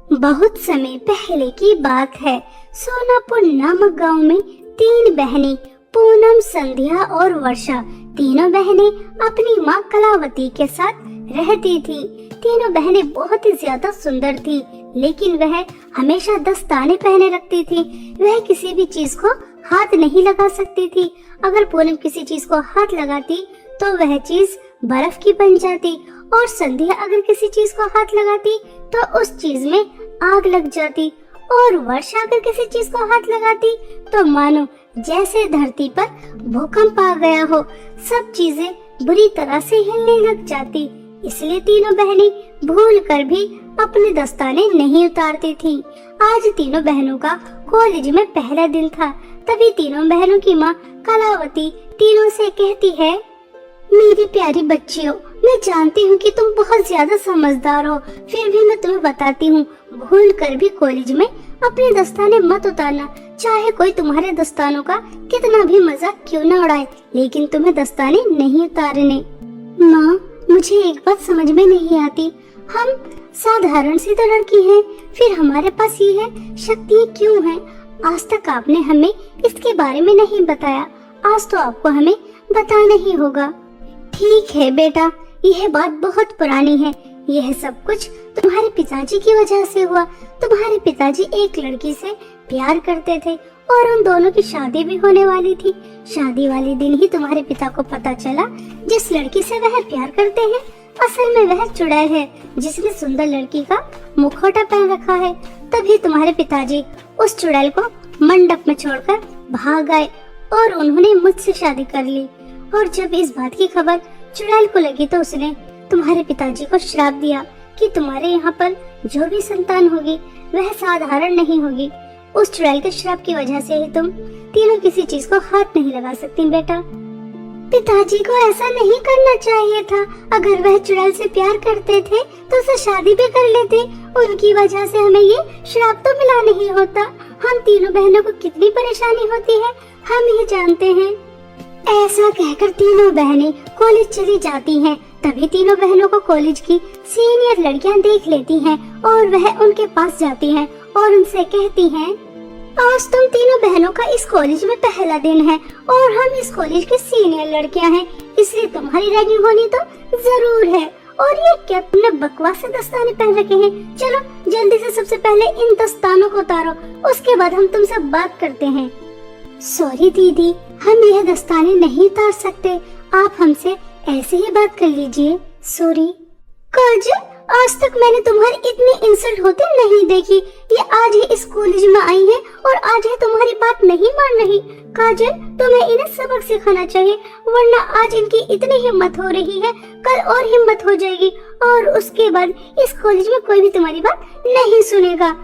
बहुत समय पहले की बात है। सोनापुर नामक गांव में 3 बहनें पूनम, संध्या और वर्षा, तीनों बहनें अपनी माँ कलावती के साथ रहती थी। तीनों बहनें बहुत ही ज्यादा सुंदर थी, लेकिन वह हमेशा दस्ताने पहने रखती थी। वह किसी भी चीज को हाथ नहीं लगा सकती थी। अगर पूनम किसी चीज को हाथ लगाती तो वह चीज बर्फ की बन जाती, और संध्या अगर किसी चीज को हाथ लगाती तो उस चीज में आग लग जाती, और वर्षा अगर किसी चीज को हाथ लगाती तो मानो जैसे धरती पर भूकंप आ गया हो, सब चीजें बुरी तरह से हिलने लग जाती। इसलिए तीनों बहनें भूल कर भी अपने दस्ताने नहीं उतारती थी। आज तीनों बहनों का कॉलेज में पहला दिन था। तभी तीनों बहनों की माँ कलावती तीनों से कहती है, मेरी प्यारी बच्चियों, मैं जानती हूँ कि तुम बहुत ज्यादा समझदार हो, फिर भी मैं तुम्हें बताती हूँ, भूल कर भी कॉलेज में अपने दस्ताने मत उतारना। चाहे कोई तुम्हारे दस्तानों का कितना भी मजाक क्यों न उड़ाए, लेकिन तुम्हें दस्ताने नहीं उतारने। माँ, मुझे एक बात समझ में नहीं आती, हम साधारण सी तो लड़की हैं, फिर हमारे पास ये शक्तियाँ क्यों हैं? आज तक आपने हमें इसके बारे में नहीं बताया, आज तो आपको हमें बताना ही होगा। ठीक है बेटा, यह बात बहुत पुरानी है। यह सब कुछ तुम्हारे पिताजी की वजह से हुआ। तुम्हारे पिताजी एक लड़की से प्यार करते थे और उन दोनों की शादी भी होने वाली थी। शादी वाले दिन ही तुम्हारे पिता को पता चला जिस लड़की से वह प्यार करते हैं असल में वह चुड़ैल है, जिसने सुंदर लड़की का मुखौटा पहन रखा है। तभी तुम्हारे पिताजी उस चुड़ैल को मंडप में छोड़कर भाग गए और उन्होंने मुझसे शादी कर ली। और जब इस बात की खबर चुड़ैल को लगी तो उसने तुम्हारे पिताजी को श्राप दिया कि तुम्हारे यहाँ पर जो भी संतान होगी वह साधारण नहीं होगी। उस चुड़ैल के श्राप की वजह से ही तुम तीनों किसी चीज को हाथ नहीं लगा सकती बेटा। पिताजी को ऐसा नहीं करना चाहिए था। अगर वह चुड़ैल से प्यार करते थे तो उसे शादी भी कर लेते। उनकी वजह से हमें ये श्राप तो मिला नहीं होता। हम तीनों बहनों को कितनी परेशानी होती है हम ही जानते हैं। ऐसा कहकर तीनों बहनें कॉलेज चली जाती हैं। तभी तीनों बहनों को कॉलेज की सीनियर लड़कियां देख लेती हैं और वह उनके पास जाती हैं और उनसे कहती हैं, आज तुम तीनों बहनों का इस कॉलेज में पहला दिन है और हम इस कॉलेज की सीनियर लड़कियां हैं, इसलिए तुम्हारी रैगिंग होनी तो जरूर है। और ये क्या तुमने बकवास से दस्ताने पहन रखे हैं? चलो जल्दी से सबसे पहले इन दस्तानों को उतारो, उसके बाद हम तुमसे बात करते हैं। सॉरी दीदी, हम यह दस्ताने नहीं उतार सकते, आप हमसे ऐसे ही बात कर लीजिए। सॉरी। काजल, आज तक मैंने तुम्हारी इतनी इंसल्ट होते नहीं देखी। ये आज ही इस कॉलेज में आई है और आज ही तुम्हारी बात नहीं मान रही। काजल, तुम्हें इन्हें सबक सिखाना चाहिए, वरना आज इनकी इतनी हिम्मत हो रही है, कल और हिम्मत हो जाएगी और उसके बाद इस कॉलेज में कोई भी तुम्हारी बात नहीं सुनेगा।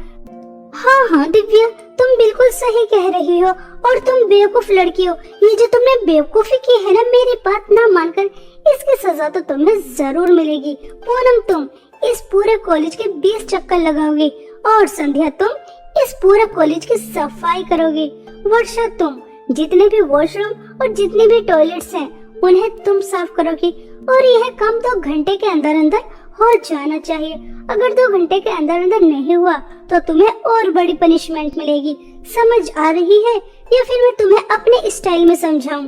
हाँ दिव्या, तुम बिल्कुल सही कह रही हो और तुम बेवकूफ लड़की हो। ये जो तुमने बेवकूफी की है ना मेरी बात ना मानकर, इसकी सजा तो तुम्हें जरूर मिलेगी। पूनम, तुम इस पूरे कॉलेज के 20 चक्कर लगाओगी और संध्या तुम इस पूरे कॉलेज की सफाई करोगी। वर्षा, तुम जितने भी वॉशरूम और जितने भी टॉयलेट्स हैं उन्हें तुम साफ करोगी और यह काम 2 घंटे के अंदर अंदर हो जाना चाहिए। अगर 2 घंटे के अंदर अंदर नहीं हुआ तो तुम्हें और बड़ी पनिशमेंट मिलेगी। समझ आ रही है या फिर मैं तुम्हें अपने स्टाइल में समझाऊं?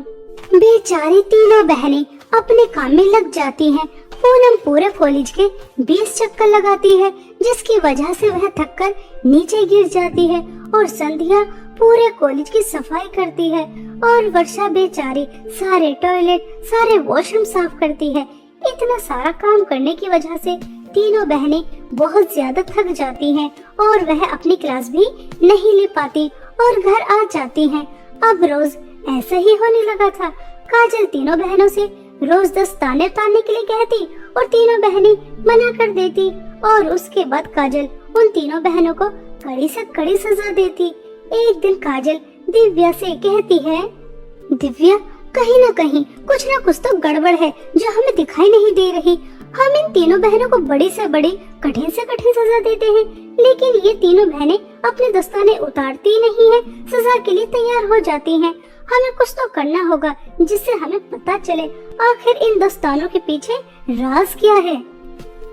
बेचारी तीनों बहनें अपने काम में लग जाती हैं। पूनम पूरे कॉलेज के 20 चक्कर लगाती है, जिसकी वजह से वह थककर नीचे गिर जाती है और संध्या पूरे कॉलेज की सफाई करती है और वर्षा बेचारी सारे टॉयलेट, सारे वॉशरूम साफ करती है। इतना सारा काम करने की वजह से तीनों बहनें बहुत ज्यादा थक जाती हैं और वह अपनी क्लास भी नहीं ले पाती और घर आ जाती हैं। अब रोज ऐसा ही होने लगा था। काजल तीनों बहनों से रोज दस्ताने उतारने के लिए कहती और तीनों बहनें मना कर देती और उसके बाद काजल उन तीनों बहनों को कड़ी से कड़ी सजा देती। एक दिन काजल दिव्या से कहती है, दिव्या, कहीं ना कहीं कुछ ना कुछ तो गड़बड़ है जो हमें दिखाई नहीं दे रही। हम इन तीनों बहनों को बड़ी से बड़ी, कठिन से कठिन सजा देते हैं, लेकिन ये तीनों बहनें अपने दस्ताने उतारती नहीं हैं, सजा के लिए तैयार हो जाती हैं। हमें कुछ तो करना होगा जिससे हमें पता चले आखिर इन दस्तानों के पीछे राज क्या है।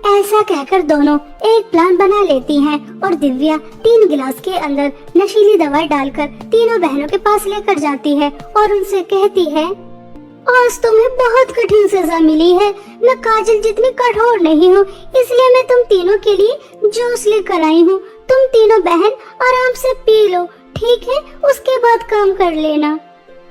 ऐसा कहकर दोनों एक प्लान बना लेती हैं और दिव्या 3 गिलास के अंदर नशीली दवाई डालकर तीनों बहनों के पास लेकर जाती है और उनसे कहती है, आज तुम्हें बहुत कठिन सजा मिली है। मैं काजल जितनी कठोर नहीं हूँ, इसलिए मैं तुम तीनों के लिए जूस लेकर आई हूँ। तुम तीनों बहन आराम से पी लो, ठीक है? उसके बाद काम कर लेना।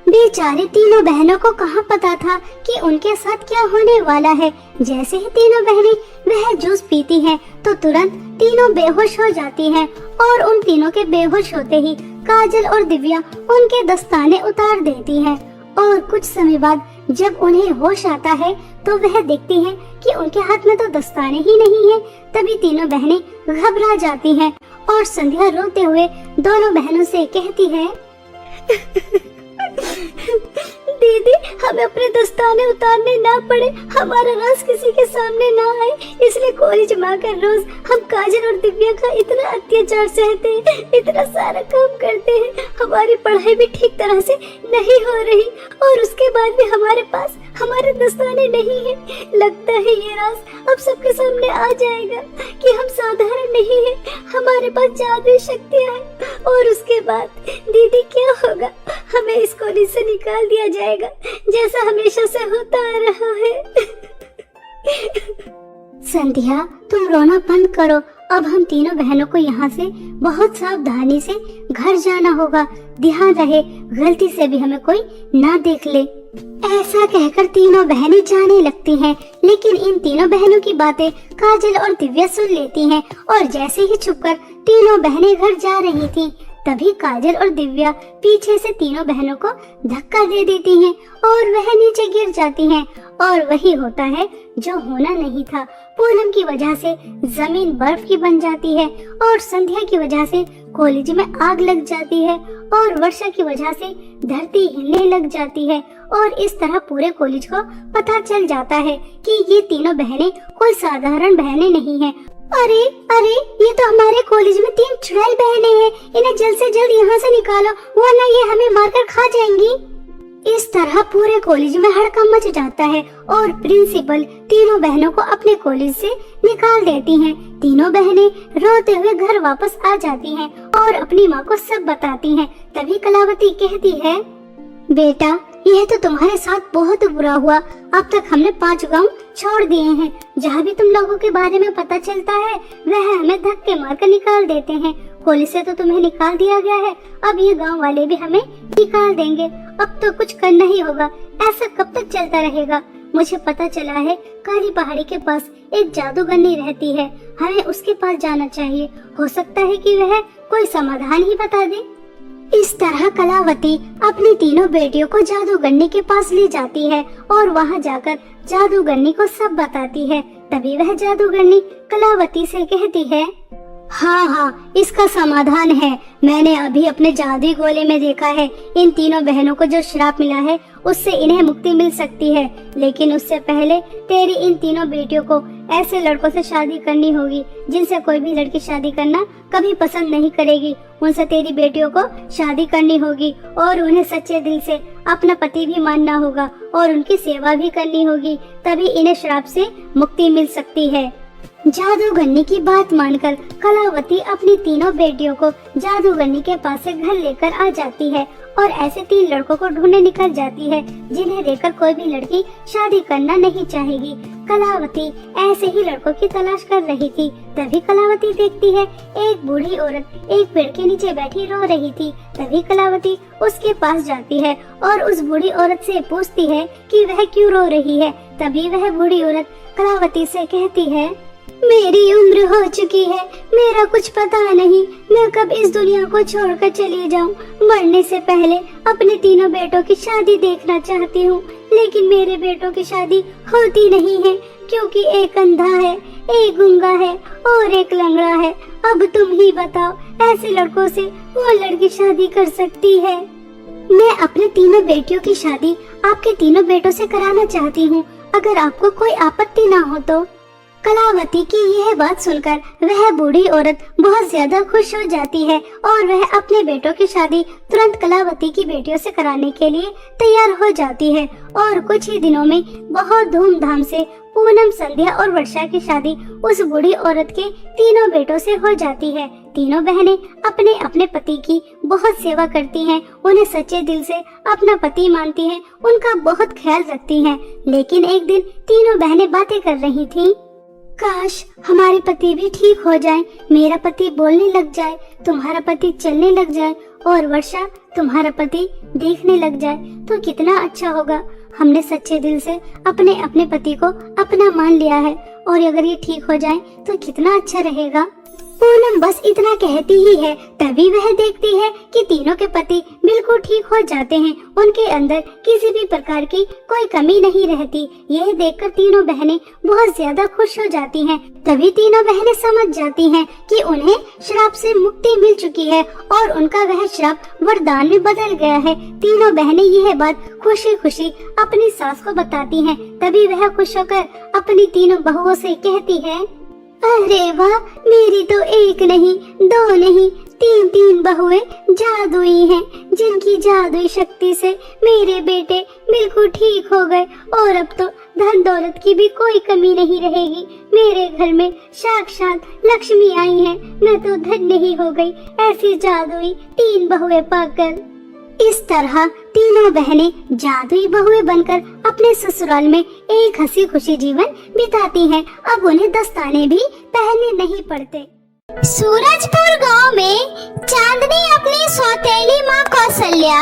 बेचारी तीनों बहनों को कहाँ पता था कि उनके साथ क्या होने वाला है। जैसे ही तीनों बहनें वह जूस पीती हैं, तो तुरंत तीनों बेहोश हो जाती हैं और उन तीनों के बेहोश होते ही काजल और दिव्या उनके दस्ताने उतार देती हैं। और कुछ समय बाद जब उन्हें होश आता है तो वह देखती हैं कि उनके हाथ में तो दस्ताने ही नहीं है। तभी तीनों बहनें घबरा जाती हैं और संध्या रोते हुए दोनों बहनों से कहती है, दीदी, हमें अपने दस्ताने उतारने ना पड़े, हमारा राज किसी के सामने ना आए, इसलिए कोली जमाकर रोज हम काजल और दिव्या का इतना अत्याचार सहते हैं, इतना सारा काम करते हैं। हमारी पढ़ाई भी ठीक तरह से नहीं हो रही और उसके बाद भी हमारे पास हमारे दस्ताने नहीं है। लगता है ये राज अब सबके सामने आ जाएगा कि हम साधारण नहीं है, हमारे पास जादुई शक्तियाँ हैं। और उसके बाद दीदी क्या होगा? हमें इस कॉलेज से निकाल दिया जाएगा, जैसा हमेशा से होता आ रहा है। संध्या, तुम रोना बंद करो। अब हम तीनों बहनों को यहाँ से बहुत सावधानी से घर जाना होगा। ध्यान रहे गलती से भी हमें कोई ना देख ले। ऐसा कहकर तीनों बहनें जाने लगती हैं, लेकिन इन तीनों बहनों की बातें काजल और दिव्या सुन लेती हैं और जैसे ही छुपकर तीनों बहनें घर जा रही थी, तभी काजल और दिव्या पीछे से तीनों बहनों को धक्का दे देती हैं और वह नीचे गिर जाती हैं। और वही होता है जो होना नहीं था। पूनम की वजह से जमीन बर्फ की बन जाती है और संध्या की वजह से कॉलेज में आग लग जाती है और वर्षा की वजह से धरती हिलने लग जाती है। और इस तरह पूरे कॉलेज को पता चल जाता है कि ये तीनों बहनें कोई साधारण बहनें नहीं हैं। अरे अरे, ये तो हमारे कॉलेज में 3 चुड़ैल बहनें हैं। इन्हें जल्द से जल्द यहाँ से निकालो, वरना ये हमें मारकर खा जाएंगी। इस तरह पूरे कॉलेज में हड़कंप मच जाता है और प्रिंसिपल तीनों बहनों को अपने कॉलेज से निकाल देती हैं। तीनों बहनें रोते हुए घर वापस आ जाती हैं और अपनी माँ को सब बताती हैं। तभी कलावती कहती है, बेटा, यह तो तुम्हारे साथ बहुत बुरा हुआ। अब तक हमने 5 गांव छोड़ दिए हैं। जहाँ भी तुम लोगों के बारे में पता चलता है वह हमें धक्के मारकर निकाल देते हैं। कॉलेज से तो तुम्हें निकाल दिया गया है, अब ये गांव वाले भी हमें निकाल देंगे। अब तो कुछ करना ही होगा। ऐसा कब तक चलता रहेगा? मुझे पता चला है काली पहाड़ी के पास एक जादूगरनी रहती है, हमें उसके पास जाना चाहिए। हो सकता है कि वह कोई समाधान ही बता दे। इस तरह कलावती अपनी तीनों बेटियों को जादूगरनी के पास ले जाती है और वहां जाकर जादूगरनी को सब बताती है। तभी वह जादूगरनी कलावती से कहती है, हाँ, इसका समाधान है। मैंने अभी अपने जादुई गोले में देखा है। इन तीनों बहनों को जो श्राप मिला है उससे इन्हें मुक्ति मिल सकती है, लेकिन उससे पहले तेरी इन तीनों बेटियों को ऐसे लड़कों से शादी करनी होगी जिनसे कोई भी लड़की शादी करना कभी पसंद नहीं करेगी। उनसे तेरी बेटियों को शादी करनी होगी और उन्हें सच्चे दिल से अपना पति भी मानना होगा और उनकी सेवा भी करनी होगी, तभी इन्हें श्राप से मुक्ति मिल सकती है। जादूगरनी की बात मानकर कलावती अपनी तीनों बेटियों को जादूगरनी के पास से घर लेकर आ जाती है और ऐसे 3 लड़कों को ढूंढने निकल जाती है जिन्हें देखकर कोई भी लड़की शादी करना नहीं चाहेगी। कलावती ऐसे ही लड़कों की तलाश कर रही थी। तभी कलावती देखती है एक बूढ़ी औरत एक पेड़ के नीचे बैठी रो रही थी। तभी कलावती उसके पास जाती है और उस बूढ़ी औरत से पूछती है कि वह क्यों रो रही है। तभी वह बूढ़ी औरत कलावती से कहती है, मेरी उम्र हो चुकी है, मेरा कुछ पता नहीं, मैं कब इस दुनिया को छोड़कर चली जाऊं। मरने से पहले अपने तीनों बेटों की शादी देखना चाहती हूँ, लेकिन मेरे बेटों की शादी होती नहीं है क्योंकि एक अंधा है, एक गूंगा है और एक लंगड़ा है। अब तुम ही बताओ, ऐसे लड़कों से वो लड़की शादी कर सकती है? मैं अपने तीनों बेटियों की शादी आपके तीनों बेटों से कराना चाहती हूँ, अगर आपको कोई आपत्ति ना हो तो। कलावती की यह बात सुनकर वह बूढ़ी औरत बहुत ज्यादा खुश हो जाती है और वह अपने बेटों की शादी तुरंत कलावती की बेटियों से कराने के लिए तैयार हो जाती है। और कुछ ही दिनों में बहुत धूमधाम से पूनम, संध्या और वर्षा की शादी उस बूढ़ी औरत के तीनों बेटों से हो जाती है। तीनों बहनें अपने अपने पति की बहुत सेवा करती हैं, उन्हें सच्चे दिल से अपना पति मानती हैं, उनका बहुत ख्याल रखती हैं। लेकिन एक दिन तीनों बहनें बातें कर रही थीं। काश हमारे पति भी ठीक हो जाएं, मेरा पति बोलने लग जाए, तुम्हारा पति चलने लग जाए और वर्षा तुम्हारा पति देखने लग जाए तो कितना अच्छा होगा। हमने सच्चे दिल से अपने अपने पति को अपना मान लिया है और अगर ये ठीक हो जाए तो कितना अच्छा रहेगा। पूनम बस इतना कहती ही है, तभी वह देखती है कि तीनों के पति बिल्कुल ठीक हो जाते हैं, उनके अंदर किसी भी प्रकार की कोई कमी नहीं रहती। यह देखकर तीनों बहनें बहुत ज्यादा खुश हो जाती हैं। तभी तीनों बहनें समझ जाती हैं कि उन्हें श्राप से मुक्ति मिल चुकी है और उनका वह श्राप वरदान में बदल गया है। तीनों बहनें यह बात खुशी खुशी अपनी सास को बताती हैं। तभी वह खुश होकर अपनी तीनों बहुओं से कहती है, अरे वाह, मेरी तो एक नहीं, दो नहीं, तीन तीन बहुएं जादुई हैं, जिनकी जादुई शक्ति से मेरे बेटे बिल्कुल ठीक हो गए और अब तो धन दौलत की भी कोई कमी नहीं रहेगी। मेरे घर में साक्षात लक्ष्मी आई है, मैं तो धन्य ही हो गई ऐसी जादुई तीन बहुएं पाकर। इस तरह तीनों बहनें जादुई बहुएं बनकर अपने ससुराल में एक हंसी खुशी जीवन बिताती हैं। अब उन्हें दस्ताने भी पहनने नहीं पड़ते। सूरजपुर गांव में चांदनी अपनी सौतेली माँ कौशल्या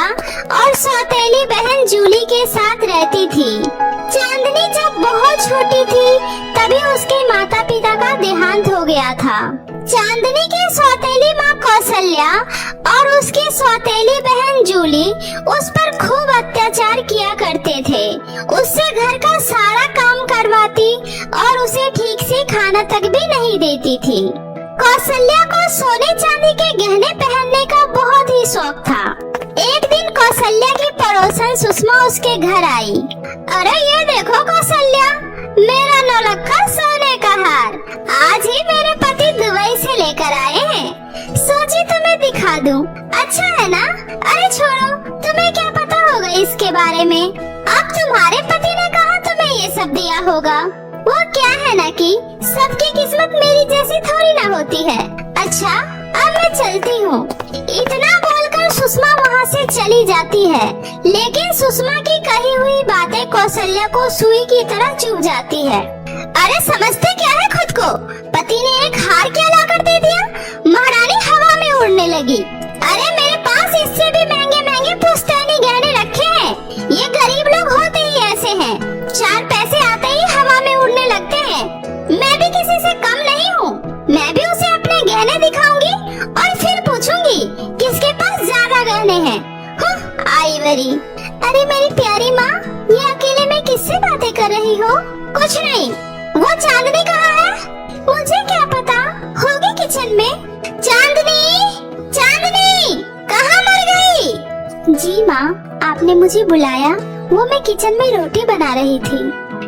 और सौतेली बहन जूली के साथ रहती थी। चांदनी जब बहुत छोटी थी तभी उसके माता पिता का देहांत हो गया था। चांदनी की सौतेली माँ कौशल्या और उसकी सौतेली बहन जूली उस पर खूब अत्याचार किया करते थे। उससे घर का सारा काम करवाती और उसे ठीक से खाना तक भी नहीं देती थी। कौशल्या को सोने चांदी के गहने पहनने का बहुत ही शौक था। एक दिन कौशल्या की पड़ोसन सुषमा उसके घर आई। अरे ये देखो कौशल्या, मेरा नौलखा सोने का हार आज ही मेरे पति दुबई से लेकर आए हैं, सोची तुम्हें दिखा दूं। अच्छा है ना? अरे छोड़ो, तुम्हें क्या पता होगा इसके बारे में। अब तुम्हारे पति ने कहा तुम्हें ये सब दिया होगा। वो क्या है ना कि सबकी किस्मत मेरी जैसी थोड़ी ना होती है। अच्छा अब मैं चलती हूँ। इतना बोलकर सुषमा वहाँ से चली जाती है, लेकिन सुषमा की कही हुई बातें कौशल्या को सुई की तरह चुभ जाती है। अरे समझते क्या है खुद को? पति ने एक हार क्या ला कर दे दिया, महारानी हवा में उड़ने लगी। अरे मेरे पास इससे भी महंगे महंगे पुश्तैनी गहने रखे हैं। ये गरीब लोग होते ही ऐसे हैं, चार पैसे आते ही हवा में उड़ने लगते हैं। मैं भी किसी से कम नहीं हूँ। मैं भी उसे अपने गहने दिखाऊंगी और फिर पूछूंगी किसके पास ज्यादा गहने हैं। आइवरी। अरे मेरी प्यारी माँ, ये अकेले में किससे बातें कर रही हो? कुछ नहीं। वो चांदनी कहाँ है? मुझे क्या पता, होगी किचन में। चांदनी, चांदनी कहाँ मर गई? जी माँ, आपने मुझे बुलाया? वो मैं किचन में रोटी बना रही थी।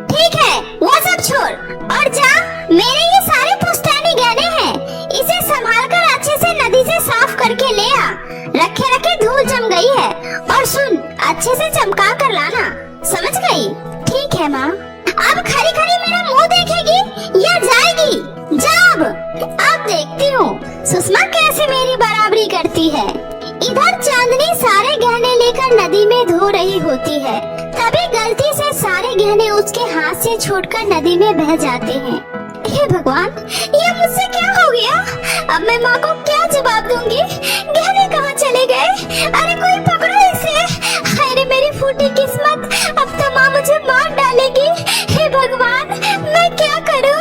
ठीक है, वो सब छोड़ और जा। मेरे ये सारे पुश्तैनी गहने हैं, इसे संभाल कर अच्छे से नदी से साफ करके ले आ। रखे रखे धूल जम गई है। और सुन, अच्छे से चमका कर लाना, समझ गई? ठीक है माँ। अब खरी खरी मेरा मुंह देखेगी या जाएगी? जा अब देखती हूँ सुषमा कैसे मेरी बराबरी करती है। इधर चांदनी सारे गहने लेकर नदी में धो रही होती है, तभी गलती से सारे गहने उसके हाथ से छूटकर नदी में बह जाते हैं। हे भगवान, ये मुझसे क्या हो गया? अब मैं माँ को क्या जवाब दूंगी? गहने कहाँ चले गए? अरे कोई पकड़ो इसे। अरे मेरी फूटी किस्मत, अब तो माँ मुझे मार डालेगी। हे भगवान, मैं क्या करूँ?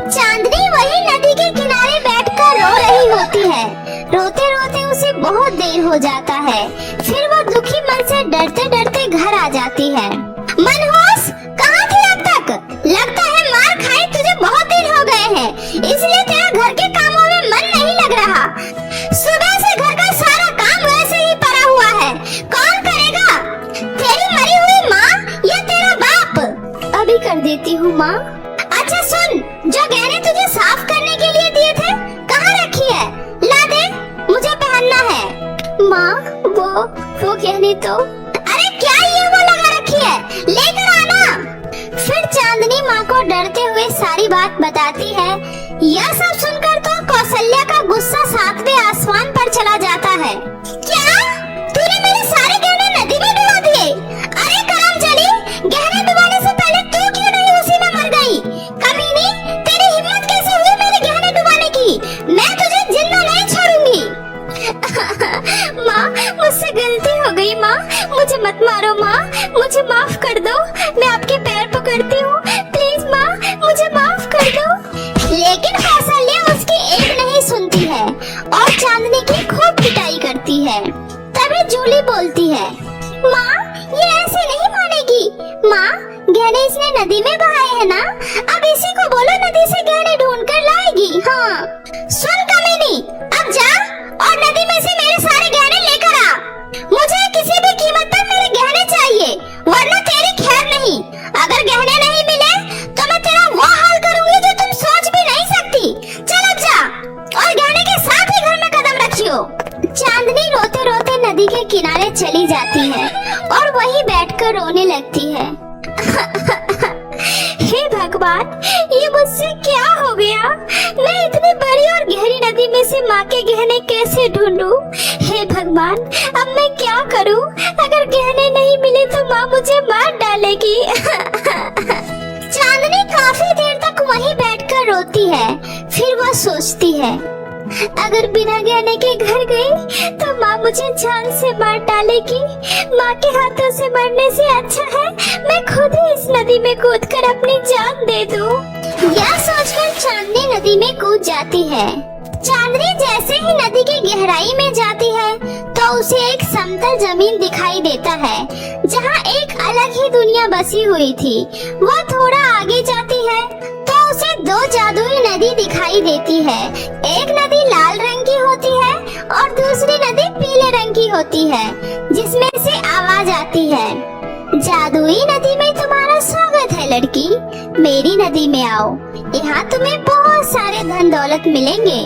चांदनी वही नदी के किनारे बैठकर रो रही होती है। रोते रोते उसे बहुत देर हो जाता है। फिर वो दुखी मन से डरते डरते घर आ जाती है। मनहूस, कहाँ थी अब तक? लगता है मार खाए तुझे बहुत दिन हो गए हैं, इसलिए तेरा घर के कामों में मन नहीं लग रहा। सुबह से घर का सारा काम वैसे ही पड़ा हुआ है, कौन करेगा? तेरी मरी हुई माँ या तेरा बाप? अभी कर देती हूँ माँ। अच्छा गहने तो। अरे क्या ये वो लगा रखी है, लेकर आना। फिर चांदनी माँ को डरते हुए सारी बात बताती है। यह सब सुनकर तो कौशल्या का गुस्सा सातवें आसमान पर चला जाता है। क्या तूने मेरे सारे गहने नदी में डुबा दिए? अरे करमचली, गहने डुबाने से पहले तू क्यों नहीं उसी में मर गई? कमीनी, तेरी हिम्मत कैसे हुई मेरे गहने डुबाने की? मैं तुझे जिंदा नहीं छोड़ूंगी। माँ, मुझसे गलती हो गई माँ, मुझे मत मारो माँ, मुझे माफ कर दो, मैं आपके पैर पकड़ती हूँ, प्लीज माँ मुझे माफ कर दो। लेकिन कौशल्या उसकी एक नहीं सुनती है और चांदनी की खूब पिटाई करती है। तभी जूली बोलती है, माँ ये ऐसे नहीं मानेगी। माँ, गहने इसने नदी में बहाए हैं ना, अब इसी को बोलो नदी से गहने ढूंढ कर लाएगी। हाँ सुन कमीनी, अब जा और नदी में से मेरे सारे गहने लेकर आ। मुझे किसी भी कीमत पर मेरे गहने चाहिए, वरना तेरी खैर नहीं। अगर गहने नहीं मिले तो मैं तेरा वो हाल करूंगी जो तुम सोच भी नहीं सकती। चल अब जा और गहने के साथ ही घर में कदम रखियो। चांदनी रोते रोते नदी के किनारे चली जाती है और वहीं बैठकर रोने लगती है। हे भगवान, ये मुझसे क्या हो गया? मैं इतनी बड़ी और गहरी नदी में से माँ के गहने कैसे ढूंढूं? हे भगवान, अब मैं क्या करूं? अगर गहने नहीं मिले तो माँ मुझे मार डालेगी। चांदनी काफी देर तक वहीं बैठकर रोती है। फिर वह सोचती है, अगर बिना गहने के घर गई तो माँ मुझे जान से मार डालेगी। माँ के हाथों से मरने से अच्छा है मैं खुद ही इस नदी में कूदकर अपनी जान दे दूं। यह सोचकर चांदनी नदी में कूद जाती है। चांदनी जैसे ही नदी की गहराई में जाती है तो उसे एक समतल जमीन दिखाई देता है जहाँ एक अलग ही दुनिया बसी हुई थी। वह थोड़ा आगे जाती है तो उसे दो जादुई नदी दिखाई देती है। एक नदी लाल रंग की होती है और दूसरी नदी पीले रंग की होती है, जिसमें से आवाज आती है, जादुई नदी में तुम्हारा स्वागत है लड़की, मेरी नदी में आओ। यहाँ तुम्हें बहुत सारे धन दौलत मिलेंगे।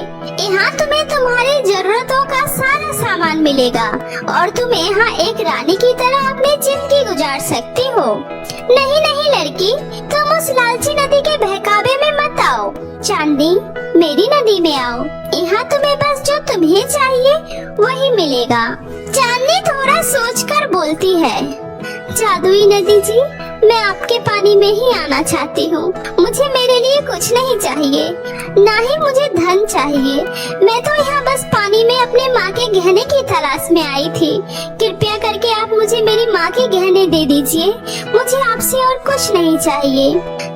यहाँ तुम्हें तुम्हारी जरूरतों का सारा सामान मिलेगा और तुम यहाँ एक रानी की तरह अपनी जिंदगी गुजार सकती हो। नहीं नहीं लड़की, तुम उस लालची नदी के बहकावे में मत आओ। चांदनी, मेरी नदी में आओ। यहाँ तुम्हें बस जो तुम्हें चाहिए वही मिलेगा। चांदनी थोड़ा सोचकर बोलती है, जादुई नदी जी, मैं आपके पानी में ही आना चाहती हूँ। मुझे मेरे लिए कुछ नहीं चाहिए, ना ही मुझे धन चाहिए। मैं तो यहाँ बस पानी में अपने माँ के गहने की तलाश में आई थी। कृपया करके आप मुझे मेरी माँ के गहने दे दीजिए। मुझे आपसे और कुछ नहीं चाहिए।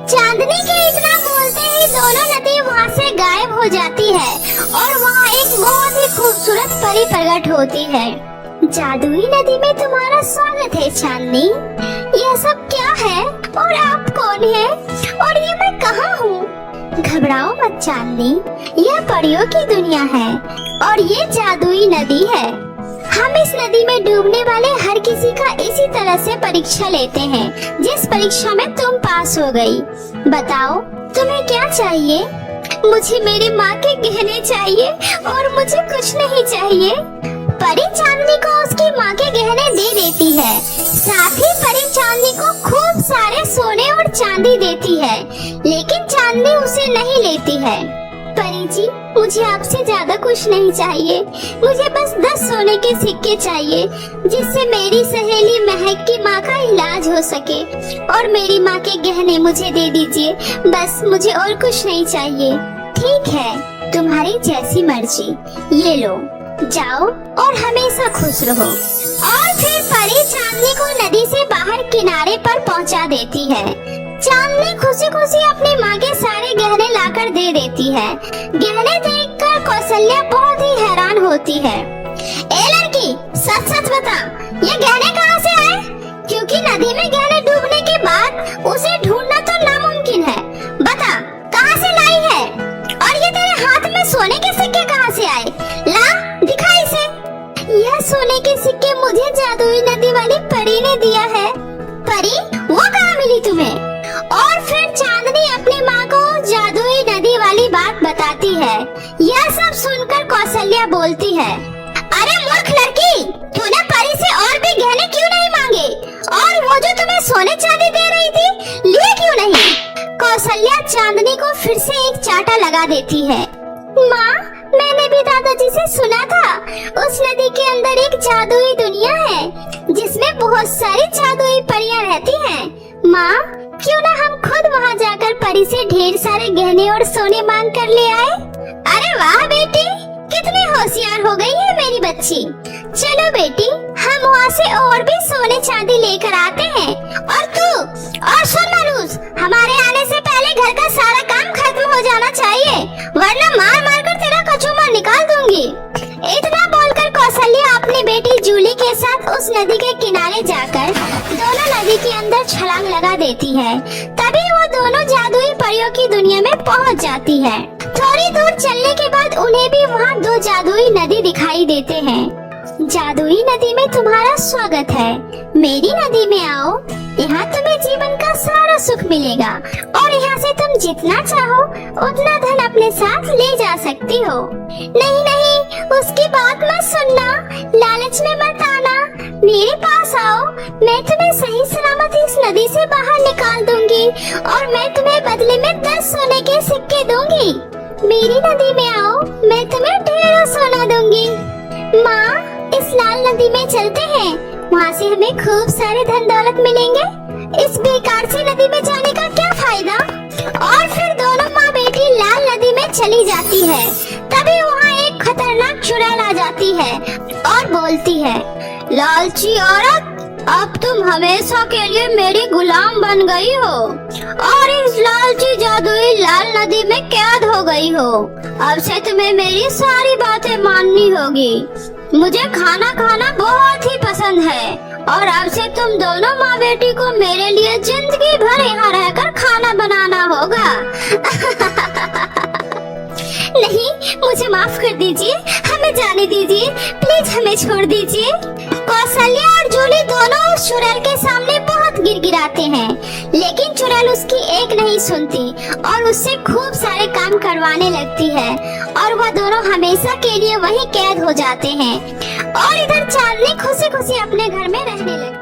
चांदनी के इतना बोलते ही दोनों नदी वहाँ से गायब हो जाती है और वहाँ एक बहुत ही खूबसूरत परी प्रकट होती है। जादुई नदी में तुम्हारा स्वागत है चांदनी। यह सब क्या है और आप कौन हैं और ये मैं कहाँ हूँ? घबराओ मत चांदनी, यह परियों की दुनिया है और ये जादुई नदी है। हम इस नदी में डूबने वाले हर किसी का इसी तरह से परीक्षा लेते हैं, जिस परीक्षा में तुम पास हो गई। बताओ तुम्हें क्या चाहिए? मुझे मेरी माँ के गहने चाहिए और मुझे कुछ नहीं चाहिए। परी चांदनी को उसकी माँ के गहने दे देती है। साथ ही परी चांदनी को खूब सारे सोने और चांदी देती है, लेकिन चांदनी उसे नहीं लेती है। परी जी, मुझे आपसे ज्यादा कुछ नहीं चाहिए। मुझे बस 10 सोने के सिक्के चाहिए, जिससे मेरी सहेली महक की माँ का इलाज हो सके। और मेरी माँ के गहने मुझे दे दीजिए, बस मुझे और कुछ नहीं चाहिए। ठीक है, तुम्हारी जैसी मर्जी, ये लो, जाओ और हमेशा खुश रहो। और फिर परी चांदनी को नदी से बाहर किनारे पर पहुंचा देती है। चांदनी खुशी खुशी अपनी माँ के सारे गहने लाकर दे देती है। गहने देखकर कौशल्या बहुत ही हैरान होती है। ए लड़की, सच सच बता, ये गहने कहाँ से आए? क्योंकि नदी में गहने डूबने के बाद उसे ढूंढना तो नामुमकिन है। बता, कहाँ से लाई है? और ये तेरे हाथ में सोने के सिक्के कहाँ से आए? ला, दिखा इसे। यह सोने के सिक्के मुझे जादुई नदी वाली परी ने दिया है। परी, वो कहाँ मिली तुम्हें? और फिर चांदनी अपनी माँ को जादुई नदी वाली बात बताती है। यह सब सुनकर कौशल्या बोलती है, अरे मूर्ख लड़की, तूने परी से और भी गहने क्यों नहीं मांगे? और वो जो तुम्हें सोने चांदी दे रही थी, लिए क्यों नहीं? कौशल्या चांदनी को फिर से एक चांटा लगा देती है। माँ, मैंने भी दादाजी से सुना था, उस नदी के अंदर एक जादुई दुनिया है जिसमें बहुत सारी जादुई परियां रहती हैं। माँ, क्यों ना हम खुद वहाँ जाकर परी से ढेर सारे गहने और सोने मांग कर ले आए? अरे वाह बेटी, कितनी होशियार हो गई है मेरी बच्ची। चलो बेटी, हम वहाँ से और भी सोने चांदी लेकर आते हैं। और तू, और सुन मरूज, हमारे आने से पहले घर का सारा काम खत्म हो जाना चाहिए, वरना मार मार कर तेरा कचूमर निकाल दूंगी। इतना बोलकर कौशल्या अपनी बेटी जूली के साथ उस नदी के किनारे जाकर दोनों नदी के अंदर छलांग लगा देती है। तभी वो दोनों जादुई परियों की दुनिया में पहुंच जाती है। थोड़ी दूर चलने के बाद उन्हें भी वहाँ दो जादुई नदी दिखाई देते हैं। जादुई नदी में तुम्हारा स्वागत है, मेरी नदी में आओ, यहाँ तुम्हें जीवन का सारा सुख मिलेगा और यहाँ से तुम जितना चाहो उतना धन अपने साथ ले जा सकती हो। नहीं नहीं, उसकी बात मत सुनना, लालच में मत आना, मेरे पास आओ, मैं तुम्हें सही सलामत इस नदी से बाहर निकाल दूंगी और मैं तुम्हें बदले में 10 सोने के सिक्के दूंगी। मेरी नदी में आओ, मैं तुम्हें ढेरों सोना दूंगी। माँ, इस लाल नदी में चलते हैं, वहाँ से हमें खूब सारे धन दौलत मिलेंगे। इस बेकार सी नदी में जाने का क्या फायदा? और फिर दोनों माँ बेटी लाल नदी में चली जाती है। तभी वहाँ एक खतरनाक चुड़ैल आ जाती है और बोलती है, लालची औरत, अब तुम हमेशा के लिए मेरी गुलाम बन गई हो और इस लालची जादुई लाल नदी में कैद हो गई हो। अब से तुम्हें मेरी सारी बातें माननी होगी। मुझे खाना खाना बहुत ही पसंद है और अब से तुम दोनों माँ बेटी को मेरे लिए जिंदगी भर यहाँ रहकर खाना बनाना होगा। नहीं, मुझे माफ कर दीजिए, हमें जाने दीजिए, प्लीज हमें छोड़ दीजिए। कौशल्या और जूली दोनों उस चुड़ैल के सामने बहुत गिड़गिड़ाते हैं, लेकिन चुड़ैल उसकी एक नहीं सुनती और उससे खूब सारे काम करवाने लगती है और वह दोनों हमेशा के लिए वहीं कैद हो जाते हैं। और इधर चांदनी खुशी खुशी अपने घर में रहने लगती है।